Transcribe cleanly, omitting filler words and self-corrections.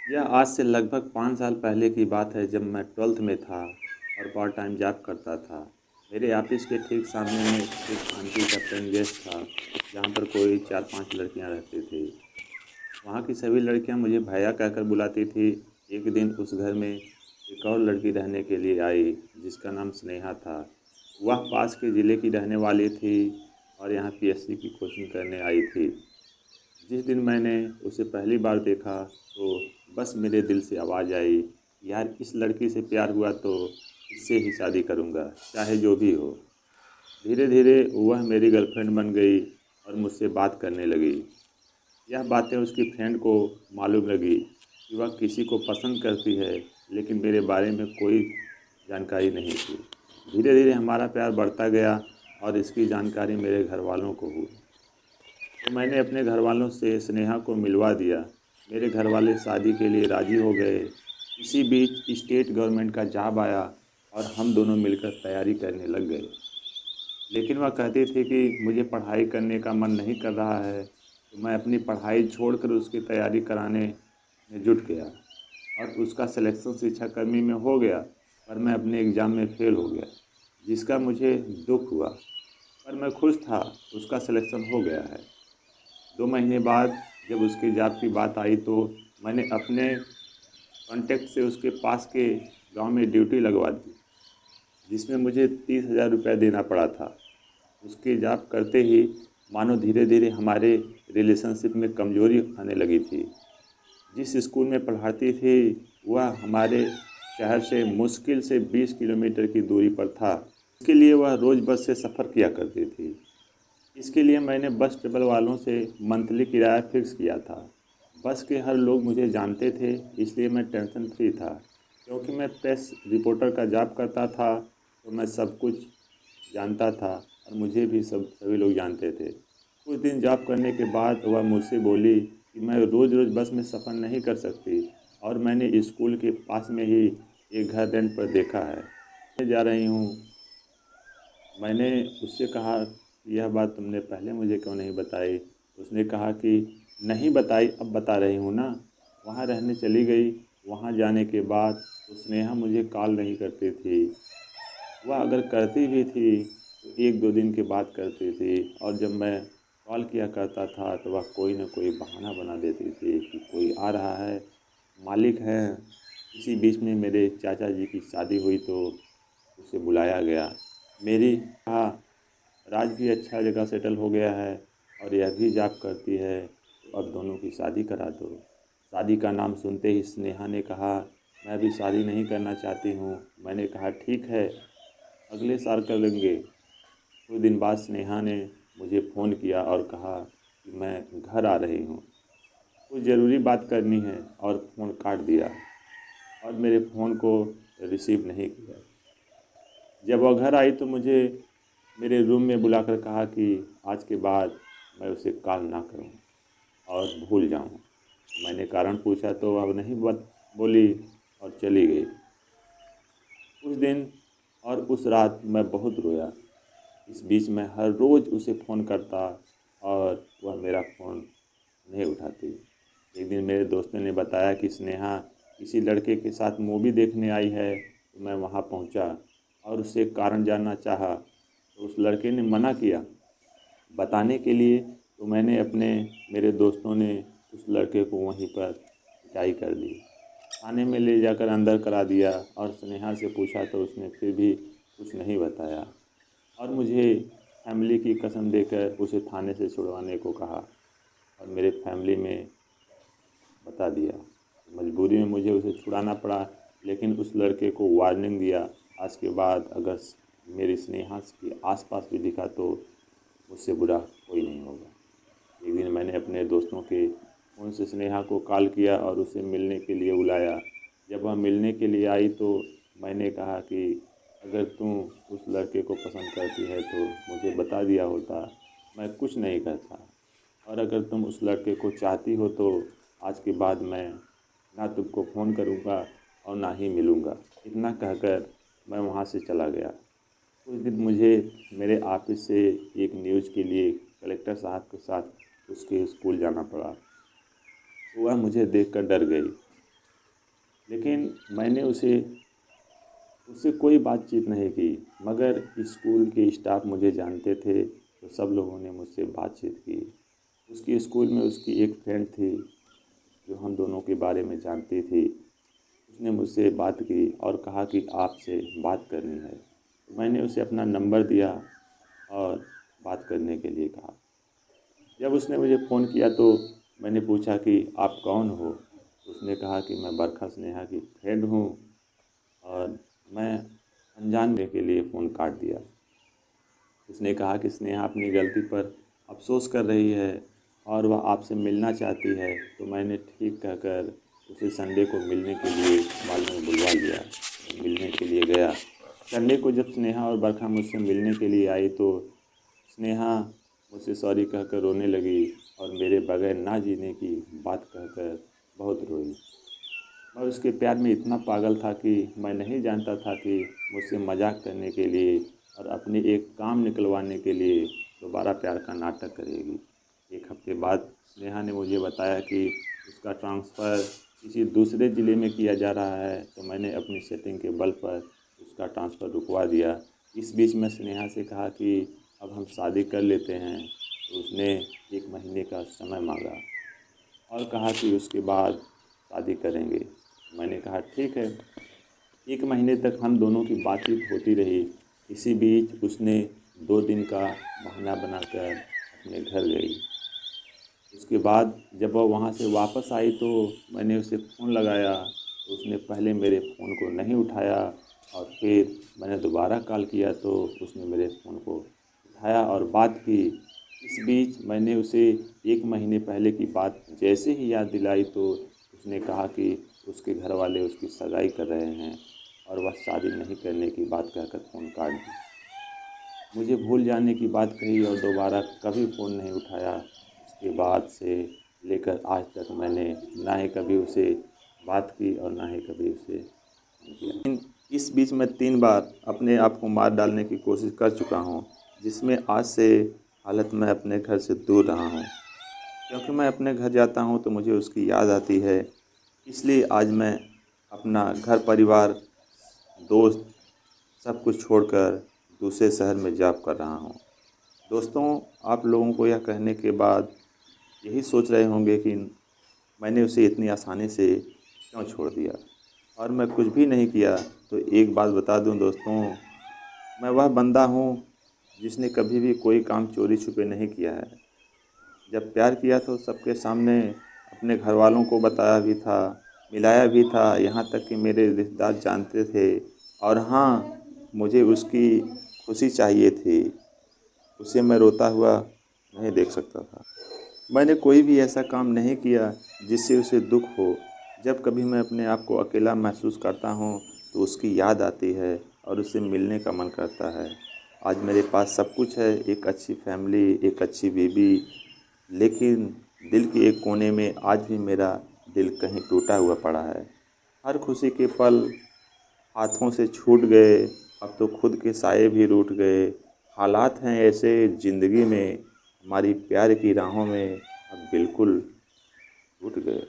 यह आज से लगभग 5 साल पहले की बात है, जब मैं 12th में था और पार्ट टाइम जॉब करता था। मेरे ऑफिस के ठीक सामने में एक आंटी का पेइंग गेस्ट था, जहाँ पर कोई 4-5 लड़कियाँ रहती थी। वहाँ की सभी लड़कियाँ मुझे भैया कहकर बुलाती थी। एक दिन उस घर में एक और लड़की रहने के लिए आई, जिसका नाम स्नेहा था। वह पास के ज़िले की रहने वाली थी और यहाँ पीएससी की कोचिंग करने आई थी। जिस दिन मैंने उसे पहली बार देखा तो बस मेरे दिल से आवाज़ आई, यार इस लड़की से प्यार हुआ तो इससे ही शादी करूँगा, चाहे जो भी हो। धीरे धीरे वह मेरी गर्लफ्रेंड बन गई और मुझसे बात करने लगी। यह बातें उसकी फ्रेंड को मालूम लगी कि वह किसी को पसंद करती है, लेकिन मेरे बारे में कोई जानकारी नहीं थी। धीरे धीरे हमारा प्यार बढ़ता गया और इसकी जानकारी मेरे घर वालों को हुई। तो मैंने अपने घर वालों से स्नेहा को मिलवा दिया। मेरे घर वाले शादी के लिए राज़ी हो गए। इसी बीच स्टेट गवर्नमेंट का जॉब आया और हम दोनों मिलकर तैयारी करने लग गए। लेकिन वह कहती थी कि मुझे पढ़ाई करने का मन नहीं कर रहा है, तो मैं अपनी पढ़ाई छोड़कर उसकी तैयारी कराने में जुट गया और उसका सिलेक्शन शिक्षाकर्मी में हो गया, पर मैं अपने एग्ज़ाम में फ़ेल हो गया, जिसका मुझे दुख हुआ। पर मैं खुश था, उसका सिलेक्शन हो गया है। 2 महीने बाद जब उसके जॉब की बात आई तो मैंने अपने कॉन्टैक्ट से उसके पास के गांव में ड्यूटी लगवा दी, जिसमें मुझे 30,000 रुपये देना पड़ा था। उसके जॉब करते ही मानो धीरे धीरे हमारे रिलेशनशिप में कमज़ोरी आने लगी थी। जिस स्कूल में पढ़ाती थी वह हमारे शहर से मुश्किल से 20 किलोमीटर की दूरी पर था। इसके लिए वह रोज़ बस से सफ़र किया करती थी। इसके लिए मैंने बस ट्रैवल वालों से मंथली किराया फिक्स किया था। बस के हर लोग मुझे जानते थे, इसलिए मैं टेंशन फ्री था। क्योंकि मैं प्रेस रिपोर्टर का जॉब करता था तो मैं सब कुछ जानता था और मुझे भी सभी लोग जानते थे। कुछ दिन जॉब करने के बाद वह मुझसे बोली कि मैं रोज़ रोज़ बस में सफ़र नहीं कर सकती और मैंने स्कूल के पास में ही एक घर रेंट पर देखा है, मैं जा रही हूँ। मैंने उससे कहा, यह बात तुमने पहले मुझे क्यों नहीं बताई? उसने कहा कि नहीं बताई, अब बता रही हूँ ना। वहाँ रहने चली गई। वहाँ जाने के बाद तो स्नेहा मुझे कॉल नहीं करती थी। वह अगर करती भी थी तो 1-2 दिन के बाद करती थी, और जब मैं कॉल किया करता था तो वह कोई ना कोई बहाना बना देती थी कि कोई आ रहा है, मालिक हैं। इसी बीच में मेरे चाचा जी की शादी हुई तो उसे बुलाया गया। मेरी कहा, राज भी अच्छा जगह सेटल हो गया है और यह भी जॉब करती है, तो अब दोनों की शादी करा दो। शादी का नाम सुनते ही स्नेहा ने कहा, मैं अभी शादी नहीं करना चाहती हूँ। मैंने कहा ठीक है, अगले साल कर लेंगे। कुछ दिन बाद स्नेहा ने मुझे फ़ोन किया और कहा कि मैं घर आ रही हूँ, कुछ ज़रूरी बात करनी है, और फ़ोन काट दिया और मेरे फ़ोन को रिसीव नहीं किया। जब वह घर आई तो मुझे मेरे रूम में बुलाकर कहा कि आज के बाद मैं उसे कॉल ना करूं और भूल जाऊं। मैंने कारण पूछा तो अब नहीं बात बोली और चली गई। उस दिन और उस रात मैं बहुत रोया। इस बीच मैं हर रोज़ उसे फ़ोन करता और वह मेरा फ़ोन नहीं उठाती। एक दिन मेरे दोस्तों ने बताया कि स्नेहा किसी लड़के के साथ मूवी देखने आई है, तो मैं वहाँ पहुँचा और उससे कारण जानना चाहा, तो उस लड़के ने मना किया बताने के लिए। तो मैंने अपने मेरे दोस्तों ने उस लड़के को वहीं पर पिटाई कर दी, थाने में ले जाकर अंदर करा दिया, और स्नेहा से पूछा तो उसने फिर भी कुछ नहीं बताया और मुझे फैमिली की कसम देकर उसे थाने से छुड़वाने को कहा और मेरे फैमिली में बता दिया। मजबूरी में मुझे उसे छुड़ाना पड़ा, लेकिन उस लड़के को वार्निंग दिया, आज के बाद अगर मेरी स्नेहा के आसपास भी दिखा तो मुझसे बुरा कोई नहीं होगा। एक दिन मैंने अपने दोस्तों के फ़ोन से स्नेहा को कॉल किया और उसे मिलने के लिए बुलाया। जब वह मिलने के लिए आई तो मैंने कहा कि अगर तुम उस लड़के को पसंद करती है तो मुझे बता दिया होता, मैं कुछ नहीं करता। और अगर तुम उस लड़के को चाहती हो तो आज के बाद मैं ना तुमको फ़ोन करूँगा और ना ही मिलूँगा। इतना कहकर मैं वहाँ से चला गया। उस दिन मुझे मेरे ऑफिस से एक न्यूज़ के लिए कलेक्टर साहब के साथ उसके स्कूल जाना पड़ा। तो वह मुझे देखकर डर गई। लेकिन मैंने उससे कोई बातचीत नहीं की। मगर स्कूल के स्टाफ मुझे जानते थे, तो सब लोगों ने मुझसे बातचीत की। उसकी स्कूल में उसकी एक फ्रेंड थी जो हम दोनों के बारे में जानती थी। उसने मुझसे बात की और कहा कि आपसे बात करनी है। तो मैंने उसे अपना नंबर दिया और बात करने के लिए कहा। जब उसने मुझे फ़ोन किया तो मैंने पूछा कि आप कौन हो? तो उसने कहा कि मैं बरखा स्नेहा की फ्रेंड हूँ और मैं अनजान में के लिए फ़ोन काट दिया। उसने कहा कि स्नेहा अपनी गलती पर अफ़सोस कर रही है और वह आपसे मिलना चाहती है। तो मैंने ठीक कहकर उसे संडे को मिलने के लिए बाद में बुलवा लिया। मिलने के लिए गया। संडे को जब स्नेहा और बरखा मुझसे मिलने के लिए आई तो स्नेहा मुझसे सॉरी कहकर रोने लगी और मेरे बगैर ना जीने की बात कहकर बहुत रोई। मैं उसके प्यार में इतना पागल था कि मैं नहीं जानता था कि मुझसे मजाक करने के लिए और अपने एक काम निकलवाने के लिए दोबारा प्यार का नाटक करेगी। एक हफ्ते बाद स्नेहा ने मुझे बताया कि उसका ट्रांसफ़र किसी दूसरे ज़िले में किया जा रहा है। तो मैंने अपनी सेटिंग के बल पर उसका ट्रांसफ़र रुकवा दिया। इस बीच मैं स्नेहा से कहा कि अब हम शादी कर लेते हैं। तो उसने 1 महीने का समय मांगा और कहा कि उसके बाद शादी करेंगे। मैंने कहा ठीक है। 1 महीने तक हम दोनों की बातचीत होती रही। इसी बीच उसने 2 दिन का बहाना बनाकर अपने घर गई। उसके बाद जब वह वहाँ से वापस आई तो मैंने उसे फ़ोन लगाया तो उसने पहले मेरे फ़ोन को नहीं उठाया और फिर मैंने दोबारा कॉल किया तो उसने मेरे फ़ोन को उठाया और बात की। इस बीच मैंने उसे 1 महीने पहले की बात जैसे ही याद दिलाई तो उसने कहा कि उसके घर वाले उसकी सगाई कर रहे हैं और वह शादी नहीं करने की बात कहकर फ़ोन काट दी। मुझे भूल जाने की बात कही और दोबारा कभी फ़ोन नहीं उठाया। उसके बाद से लेकर आज तक मैंने ना ही कभी उसे बात की और ना ही कभी उसे फ़ोन किया। इस बीच मैं 3 बार अपने आप को मार डालने की कोशिश कर चुका हूँ, जिसमें आज से हालत मैं अपने घर से दूर रहा हूँ। क्योंकि मैं अपने घर जाता हूँ तो मुझे उसकी याद आती है। इसलिए आज मैं अपना घर परिवार, दोस्त सब कुछ छोड़कर दूसरे शहर में जॉब कर रहा हूँ। दोस्तों, आप लोगों को यह कहने के बाद यही सोच रहे होंगे कि मैंने उसे इतनी आसानी से क्यों छोड़ दिया और मैं कुछ भी नहीं किया। तो एक बात बता दूं दोस्तों, मैं वह बंदा हूँ जिसने कभी भी कोई काम चोरी छुपे नहीं किया है। जब प्यार किया तो सबके सामने अपने घर वालों को बताया भी था, मिलाया भी था, यहाँ तक कि मेरे रिश्तेदार जानते थे। और हाँ, मुझे उसकी खुशी चाहिए थी, उसे मैं रोता हुआ नहीं देख सकता था। मैंने कोई भी ऐसा काम नहीं किया जिससे उसे दुख हो। जब कभी मैं अपने आप को अकेला महसूस करता हूँ तो उसकी याद आती है और उससे मिलने का मन करता है। आज मेरे पास सब कुछ है, एक अच्छी फैमिली, एक अच्छी बीवी, लेकिन दिल के एक कोने में आज भी मेरा दिल कहीं टूटा हुआ पड़ा है। हर खुशी के पल हाथों से छूट गए, अब तो खुद के साए भी रूठ गए। हालात हैं ऐसे ज़िंदगी में, हमारी प्यार की राहों में अब बिल्कुल टूट गए।